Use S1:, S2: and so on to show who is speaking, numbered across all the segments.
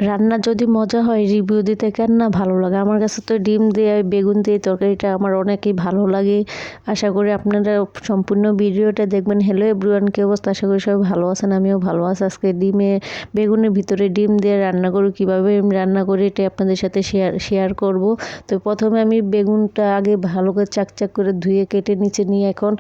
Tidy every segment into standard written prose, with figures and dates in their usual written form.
S1: রান্না যদি মজা হয় রিভিউ দিতে কেন না ভালো লাগে। আমার কাছে তো ডিম দিয়ে বেগুন দিয়ে তরকারিটা আমার অনেকই ভালো লাগে। আশা করি আপনারা সম্পূর্ণ ভিডিওটা দেখবেন। হ্যালো এভরিওয়ান, কি অবস্থা? আশা করি সবাই ভালো আছেন, আমিও ভালো আছি। আজকে বেগুনের ভিতরে ডিম দিয়ে রান্না করি, কীভাবে আমি রান্না করি এটা আপনাদের সাথে শেয়ার করব। তো প্রথমে আমি বেগুনটা আগে ভালো করে চাকচাক করে ধুয়ে কেটে নিচে নিয়ে এখন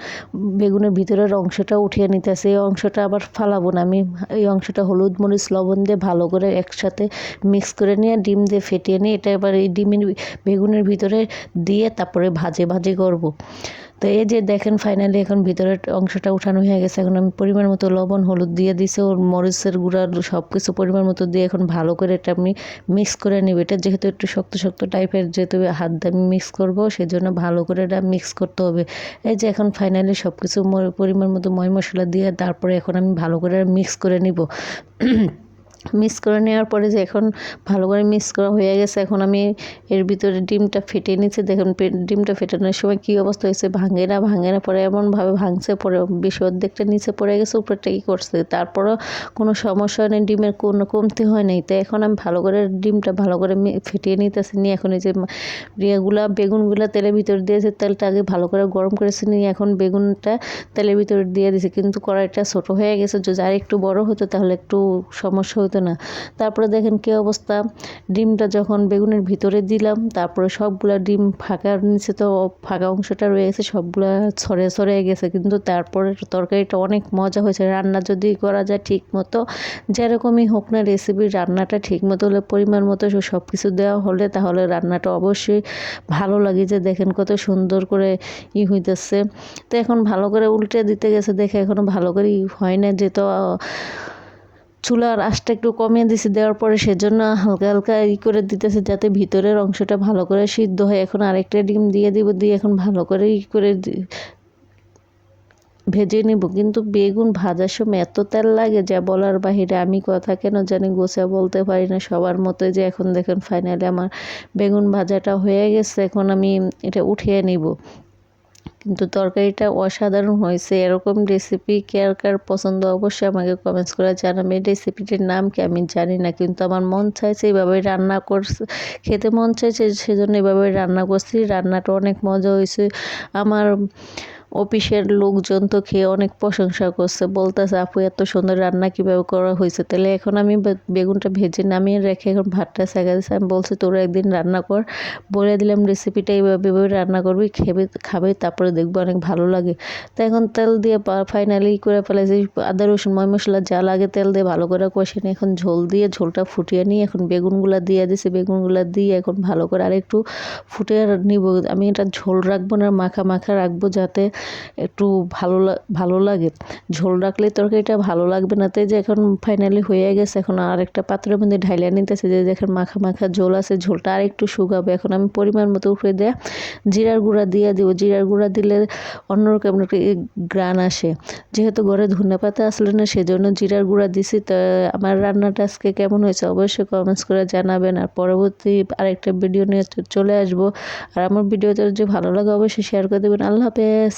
S1: বেগুনের ভিতরের অংশটা উঠিয়ে নিতেছি। এই অংশটা আবার ফালাবো না, আমি এই অংশটা হলুদ মরিচ লবণ দিয়ে ভালো করে একসাথে মিক্স করে নিয়ে ডিম দিয়ে ফেটিয়ে নিই। এটা এবার এই বেগুনের ভিতরে দিয়ে তারপরে ভাজি করব। তো এই যে দেখেন ফাইনালি এখন ভিতরের অংশটা উঠানো হয়ে গেছে। এখন আমি পরিমাণ মতো লবণ হলুদ দিয়ে দিছি, ওর মরিচের গুঁড়া সব কিছু পরিমাণ মতো দিয়ে এখন ভালো করে এটা আমি মিক্স করে নিব। এটা যেহেতু একটু শক্ত শক্ত টাইপের, যেহেতু হাত দিয়ে আমি মিক্স করবো, সেজন্য ভালো করে এটা মিক্স করতে হবে। এই যে এখন ফাইনালি সব কিছু পরিমাণ মতো ময় মশলা দিয়ে তারপরে এখন আমি ভালো করে মিক্স করে নিব। মিক্স করে নেওয়ার পরে যে এখন ভালো করে মিক্স করা হয়ে গেছে, এখন আমি এর ভিতরে ডিমটা ফেটে নিচ্ছি। দেখুন ডিমটা ফেটানোর সময় কী অবস্থা হয়েছে, ভাঙে না পরে এমনভাবে ভাঙছে, পরে বেশি অর্ধেকটা নিচে পড়ে গেছে, উপরটা ই করছে, তারপরও কোনো সমস্যা নেই, ডিমের কোনো কমতি হয় নাই। তো এখন আমি ভালো করে ডিমটা ভালো করে ফেটিয়ে নিতেছি। নিয়ে এখন এই যে বেগুনগুলা তেলের ভিতর দিয়েছে, তেলটা আগে ভালো করে গরম করেছি, নিয়ে এখন বেগুনটা তেলের ভিতরে দিয়ে দিয়েছি। কিন্তু কড়াইটা ছোট হয়ে গেছে, যদি আর একটু বড় হতো তাহলে একটু সমস্যা হতো না। তারপরে দেখেন কী অবস্থা, ডিমটা যখন বেগুনের ভিতরে দিলাম, তারপরে সবগুলা ডিম ফাঁকার নিচে তো ফাঁকা অংশটা রয়েছে, সবগুলা ছড়ে গেছে। কিন্তু তারপরে তরকারিটা অনেক মজা হয়েছে। রান্না যদি করা যায় ঠিক মতো, যেরকমই হোক না রেসিপি, রান্নাটা ঠিক মতো হলে, পরিমাণ মতো সব কিছু দেওয়া হলে, তাহলে রান্নাটা অবশ্যই ভালো লাগে। যে দেখেন কত সুন্দর করে হইতেছে। তো এখন ভালো করে উল্টে দিতে গেছে, দেখে এখনো ভালো করে হয় না, যে তো চুলার আঁচটা একটু কমিয়ে দিছি দেওয়ার পরে, সেজন্য হালকা হালকা করে দিতেছে, যাতে ভিতরের অংশটা ভালো করে সিদ্ধ হয়। এখন আরেকটা ডিম দিয়ে দিব, দিয়ে এখন ভালো করে করে ভেজে নিব। কিন্তু বেগুন ভাজার সময় এত তেল লাগে যা বলার বাহিরে। আমি কথা কেন জানি গোছা বলতে পারি না সবার মতো। যে এখন দেখেন ফাইনালি আমার বেগুন ভাজাটা হয়ে গেছে, এখন আমি এটা উঠিয়ে নিব। কিন্তু তরকারিটা অসাধারণ হয়েছে। এরকম রেসিপি কার পছন্দ অবশ্যই আমাকে কমেন্টস করে জানাবে। এই রেসিপিটির নাম কি আমি জানি না, কিন্তু আমার মন চাইছে এইভাবে রান্না করছে, খেতে মন চাইছে, সেজন্য এভাবে রান্না করছি। রান্নাটা অনেক মজা হয়েছে। আমার অফিসের লোকজন তো খেয়ে অনেক প্রশংসা করছে, বলতেছে আপু এত সুন্দর রান্না কীভাবে করা হয়েছে। তাহলে এখন আমি বেগুনটা ভেজে নামিয়ে রেখে এখন ভাতটা সেঁকে দিচ্ছি। আমি বলছি তোরা একদিন রান্না কর, বলে দিলাম রেসিপিটা এইভাবে রান্না করবি, খাবে, তারপরে দেখবো অনেক ভালো লাগে। তো এখন তেল দিয়ে ফাইনালি করে ফেলেছি। আদা রসুন ময় মশলা যা লাগে তেল দিয়ে ভালো করে কষে নিয়ে এখন ঝোলটা ফুটিয়ে নিয়ে এখন বেগুনগুলা দিয়ে দিছি। বেগুনগুলা দিয়ে এখন ভালো করে আরেকটু ফুটিয়ে নিব। আমি এটা ঝোল রাখবো না, মাখা রাখবো, যাতে একটু ভালো লাগে। ঝোল রাখলে তরকারিটা ভালো লাগবে না। তাই যে এখন ফাইনালি হয়ে গেছে, এখন আরেকটা পাত্রের মধ্যে ঢাইলিয়ে নিতেছে। যে দেখেন মাখা ঝোল আছে, ঝোলটা আর একটু শুকাবে। এখন আমি পরিমাণ মতো উপরে দিয়ে জিরার গুঁড়া দিয়ে দিব। জিরার গুঁড়া দিলে অন্যরকম একটা গ্রান আসে। যেহেতু ঘরে ধনেপাতা আসলে না, সেজন্য জিরার গুঁড়া দিছি। তো আমার রান্নাটা আজকে কেমন হয়েছে অবশ্যই কমেন্টস করে জানাবেন। আর পরবর্তী আরেকটা ভিডিও নিয়ে চলে আসবো। আর আমার ভিডিওটা যদি ভালো লাগে অবশ্যই শেয়ার করে দেবেন। আল্লাহ হাফেজ।